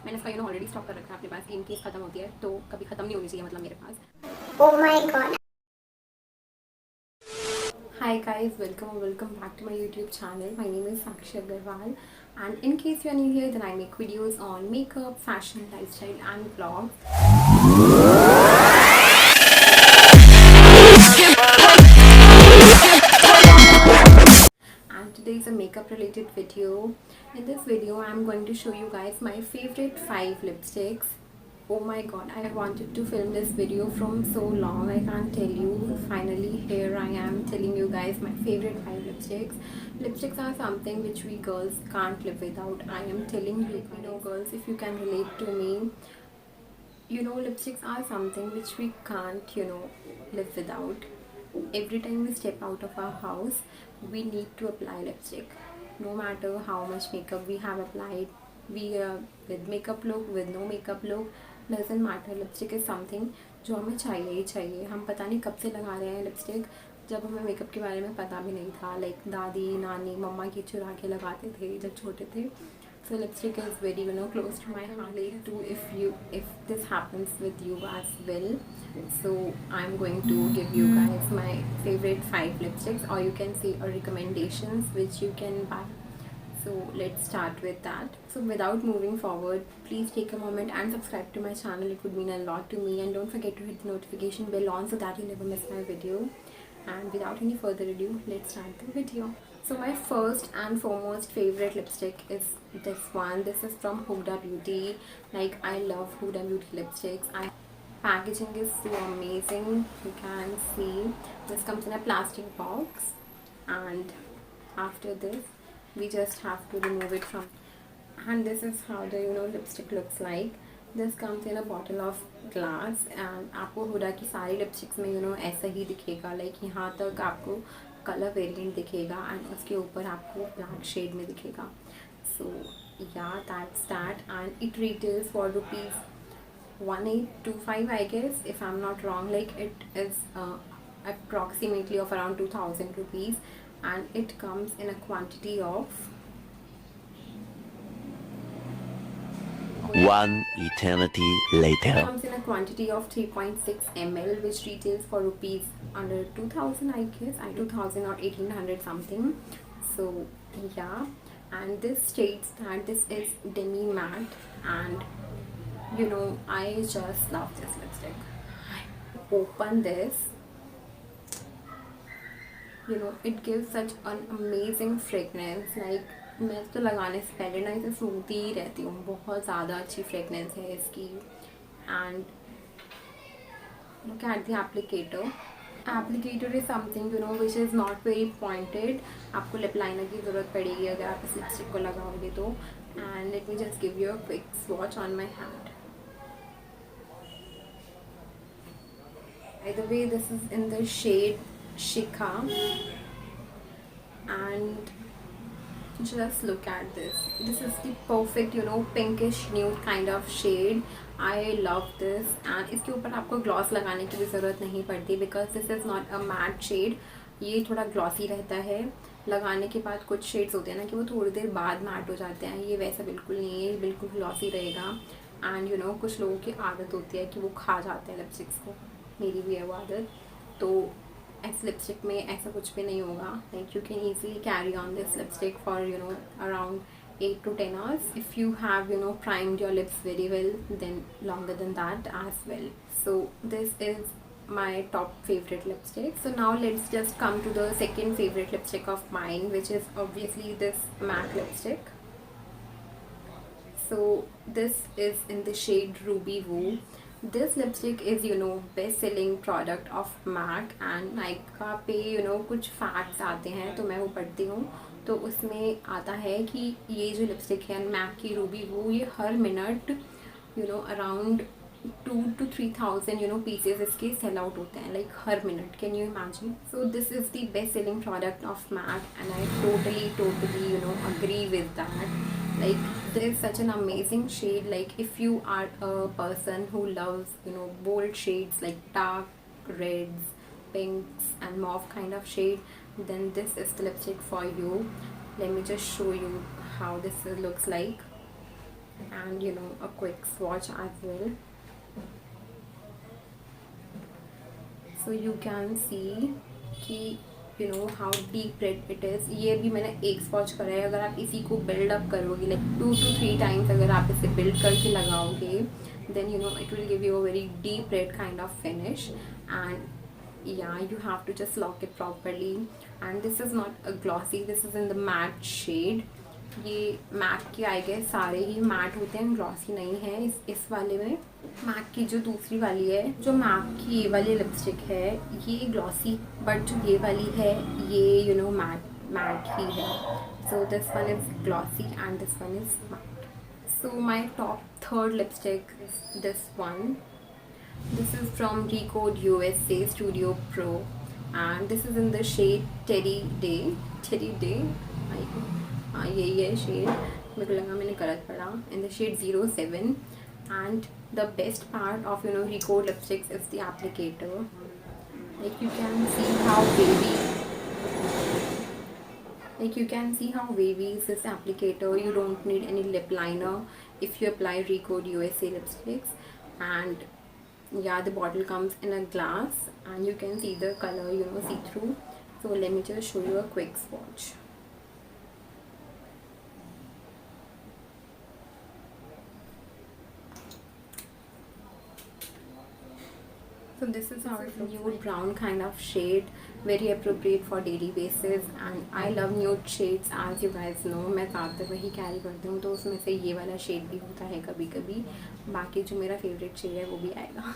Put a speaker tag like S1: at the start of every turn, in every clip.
S1: मैंने इसका already stock कर रखा है अपने पास, इन केस खत्म होती है तो कभी खत्म नहीं होनी चाहिए मतलब मेरे पास.
S2: Oh my god.
S1: Hi guys, welcome back to my YouTube channel. My name is Sakshi Agarwal, and in case you are new here, then I make videos on makeup, fashion, lifestyle and vlogs. And today is a makeup related video. In this video I am going to show you guys my favorite 5 lipsticks. Oh my god, I wanted to film this video from so long, I can't tell you. Finally here I am telling you guys my favorite 5 lipsticks. Lipsticks are something which we girls can't live without. I am telling you, girls, if you can relate to me, lipsticks are something which we can't live without. Every time we step out of our house we need to apply lipstick, no matter how much makeup we have applied. We with makeup look, with no makeup look, doesn't matter. Lipstick is something जो हमें चाहिए ही चाहिए. हम पता नहीं कब से लगा रहे हैं लिपस्टिक, जब हमें मेकअप के बारे में पता भी नहीं था. लाइक दादी नानी मम्मा की चुरा के लगाते थे जब छोटे थे. So lipstick is very close to my heart too. If this happens with you as well, so I'm going to give you guys my favorite 5 lipsticks, or you can say recommendations which you can buy. So let's start with that. So without moving forward, please take a moment and subscribe to my channel. It would mean a lot to me, and don't forget to hit the notification bell on so that you never miss my video. And without any further ado, let's start the video. So my first and foremost favorite lipstick is this one. This is from Huda Beauty. Like, I love Huda Beauty lipsticks. Packaging is so amazing. You can see this comes in a plastic box, and after this we just have to remove it from, and this is how the lipstick looks like. This comes in a bottle of glass, and आपको हुडा की सारी lipsticks में ऐसा ही दिखेगा. Like यहाँ तक आपको colour variant दिखेगा, एंड उसके ऊपर आपको ब्लैक शेड में दिखेगा. सो या that's that, and it retails for ₹1825, I guess, if I'm not wrong. Like, it is approximately of around 2000 rupees, and it comes in a quantity of
S3: One eternity later.
S1: It comes in a quantity of 3.6 ml, which retails for rupees under 2000, I guess, 2000 or 1800 something. So yeah, and this states that this is demi matte, and I just love this lipstick. I open this, it gives such an amazing fragrance. Like, मैं तो लगाने से पहले ना इसे सूंघती ही रहती हूँ. बहुत ज़्यादा अच्छी फ्रेगनेंस है इसकी. And look at the applicator. Applicator is something which is not very pointed. आपको लिप लाइनर की ज़रूरत पड़ेगी अगर आप इस लिपस्टिक को लगाओगे तो. And let me just give you a quick swatch on my hand. By the way, this is in the shade Shikha, and just look at this. This is the perfect pinkish nude kind of shade. I love this. And इसके ऊपर आपको gloss लगाने की भी ज़रूरत नहीं पड़ती, because this is not a matte shade. ये थोड़ा ग्लॉसी रहता है. लगाने के बाद कुछ शेड्स होते हैं ना कि वो थोड़ी देर बाद मैट हो जाते हैं. ये वैसा बिल्कुल नहीं है, ये बिल्कुल ग्लॉसी रहेगा. एंड कुछ लोगों की आदत होती है कि वो खा जाते हैं लिपस्टिक्स को. मेरी भी है वो आदत. तो इस लिपस्टिक में ऐसा कुछ भी नहीं होगा. Like, you can easily carry on this lipstick for around 8 to 10 hours. If you have primed your lips very well, then longer than that as well. So this is my top favorite lipstick. So now let's just come to the second favorite lipstick of mine, which is obviously this MAC lipstick. So this is in the shade Ruby Woo. This lipstick is best selling product of MAC, and Nykaa पे कुछ facts आते हैं तो मैं वो पढ़ती हूँ. तो उसमें आता है कि ये जो लिपस्टिक है MAC की रूबी वो, ये हर मिनट अराउंड 2 to 3,000 पीसेज इसके सेल आउट होते हैं. Like, her minute. Can you imagine? So this is the best selling product of MAC, and I totally agree with that. Like, there is such an amazing shade. Like, if you are a person who loves bold shades like dark reds, pinks and mauve kind of shade, then this is the lipstick for you. Let me just show you how this looks like. and a quick swatch as well. So you can see कि how deep red it is. ये भी मैंने एक swatch करा है. अगर आप इसी को बिल्ड अप करोगे like 2 to 3 times, अगर आप इसे बिल्ड करके लगाओगे, then it will give you a very deep red kind of finish. And yeah, you have to just lock it properly. And this is not a glossy, this is in the matte shade. ये Mac के I guess सारे ही mat होते हैं, glossy नहीं है इस वाले में. मैक की जो दूसरी वाली है, जो मैक की ये वाली लिपस्टिक है, ये ग्लॉसी, बट जो ये वाली है ये मैट ही है. So this one is glossy and this one is matte. So my top third lipstick is this one. This is from Recode USA Studio Pro, and this is in the shade Teddy Day. हाँ यही है shade, मेरे को लगा मैंने गलत पढ़ा. In the shade 07. And the best part of Recode lipsticks is the applicator. Like you can see how wavy is this applicator. You don't need any lip liner if you apply Recode USA lipsticks. And yeah, the bottle comes in a glass and you can see the color see through. So let me just show you a quick swatch. So this is how it looks. Nude brown kind of shade, very appropriate for daily basis. And I love nude shades, as you guys know. मैं ज़्यादातर वही carry करती हूँ, तो उसमें से ये वाला शेड भी होता है कभी कभी. बाकी जो मेरा फेवरेट शेड है वो भी आएगा.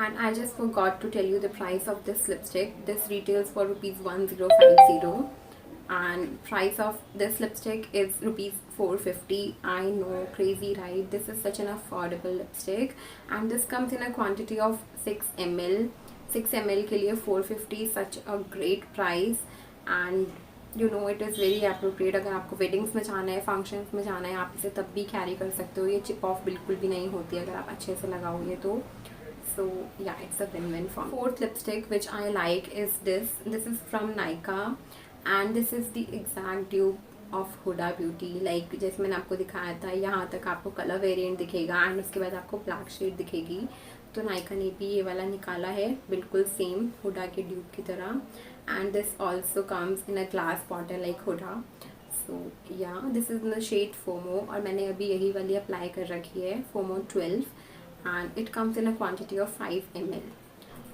S1: And I just forgot to tell you the price of this lipstick. This retails for ₹1050. And price of this lipstick is ₹450. I know, crazy right? This is such an affordable lipstick, and this comes in a quantity of 6 ml. 6 ml के लिए 450, such a great price. And it is very appropriate. अगर आपको weddings में जाना है, functions में जाना है, आप इसे तब भी कैरी कर सकते हो. ये चिप ऑफ बिल्कुल भी नहीं होती अगर आप अच्छे से लगाओगे तो. So yeah, it's a win-win for me. Fourth lipstick which I like is this. This is from Nykaa. And this is the exact dupe of Huda Beauty. Like जैसे मैंने आपको दिखाया था, यहाँ तक आपको कलर वेरिएंट दिखेगा एंड उसके बाद आपको ब्लैक शेड दिखेगी. तो नायका ने भी ये वाला निकाला है बिल्कुल सेम हुडा के ड्यूप की तरह. And this also comes in a glass bottle like Huda. So yeah this is in the shade FOMO, और मैंने अभी यही वाली अप्लाई कर रखी है, FOMO 12. And it comes in a quantity of 5 ml.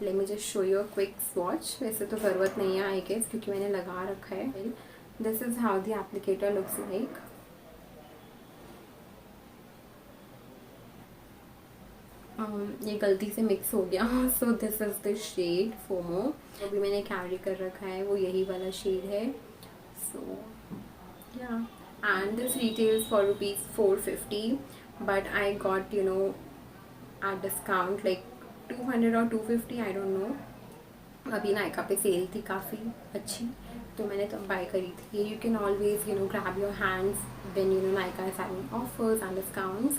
S1: Let me just show you a quick swatch. वैसे तो ज़रूरत नहीं है आई गेस, क्योंकि मैंने लगा रखा है. This is how the applicator looks like. ये गलती से मिक्स हो गया. So this is the shade FOMO. अभी मैंने कैरी कर रखा है वो यही वाला शेड है. सो या, and this retails for ₹450. But I got at discount like 200 और 250, आई डोंट नो. अभी नायका पे सेल थी काफ़ी अच्छी, तो मैंने तब बाय करी थी. You can always grab your hands when Nykaa is having offers and discounts.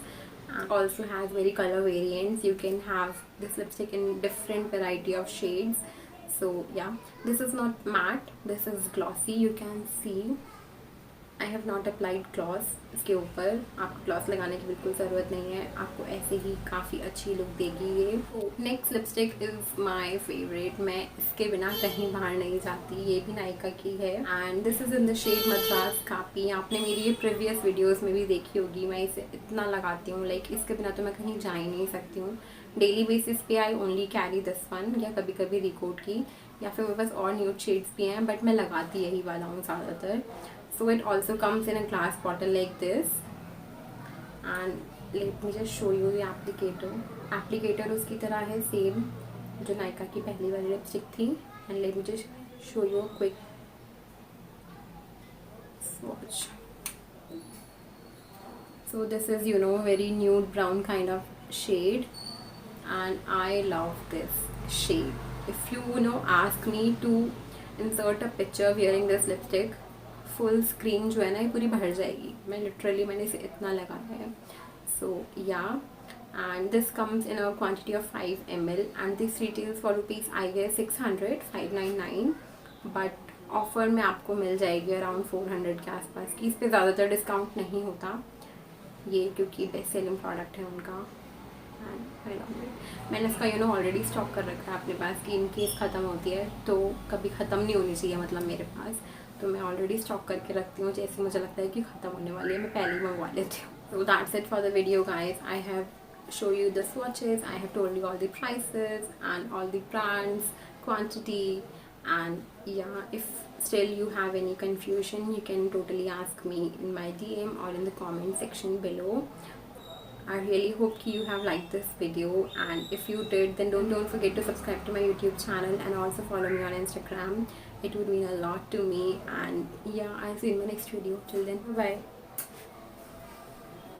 S1: Also has very color variants. You can have this lipstick in different variety of shades. So yeah, this is not matte, this is glossy. You can see I have not applied gloss इसके ऊपर. आपको gloss लगाने की बिल्कुल ज़रूरत नहीं है, आपको ऐसे ही काफ़ी अच्छी लुक देगी ये. Next lipstick is my favourite. मैं इसके बिना कहीं बाहर नहीं जाती. ये भी नायका की है and this is in the shade Madras Kaapi. आपने मेरी ये प्रीवियस वीडियोस में भी देखी होगी. मैं इसे इतना लगाती हूँ, लाइक इसके बिना तो मैं कहीं जा ही नहीं सकती हूँ. डेली बेसिस पे I only carry this one, या कभी कभी रिकोड की, या फिर मेरे पास और न्यूड शेड्स भी हैं, बट मैं लगाती यही वाला हूँ ज़्यादातर. So it also comes in a glass bottle like this. And let me just show you the applicator. Applicator उसकी तरह है सेम जो नायका की पहली वाली लिपस्टिक थी. And let me just show you a quick swatch. So this is very nude brown kind of shade, and I love this shade. If you ask me to insert a picture wearing this lipstick, full screen जो है ना ये पूरी भर जाएगी. मैंने इसे इतना लगाया है. सो या, and this comes in a quantity of 5 ml and this retails for ₹600, 599. But offer में आपको मिल जाएगी अराउंड 400 के आसपास की. इस पर ज़्यादातर डिस्काउंट नहीं होता. ये क्योंकि बेस्ट सेलिंग प्रोडक्ट है उनका एंड आई लव इट। मैंने इसका ऑलरेडी स्टॉक कर रखा है अपने पास कि इन केस ख़त्म होती है तो कभी ख़त्म नहीं होनी चाहिए मतलब मेरे पास, तो मैं ऑलरेडी स्टॉक करके रखती हूँ, जैसे मुझे लगता है कि ख़त्म होने वाली है मैं पहले ही मंगवा लेती हूँ। So that's it for the video guys. I have show you the swatches, I have told you all the prices and all the brands, quantity, and yeah, if still you have any confusion you can totally ask me in my DM or in the comment section below. I really hope you have liked this video, and if you did then don't forget to subscribe to my YouTube channel and also follow me on Instagram. It would mean a lot to me, and yeah, I'll see you in my next video. Till then, bye bye.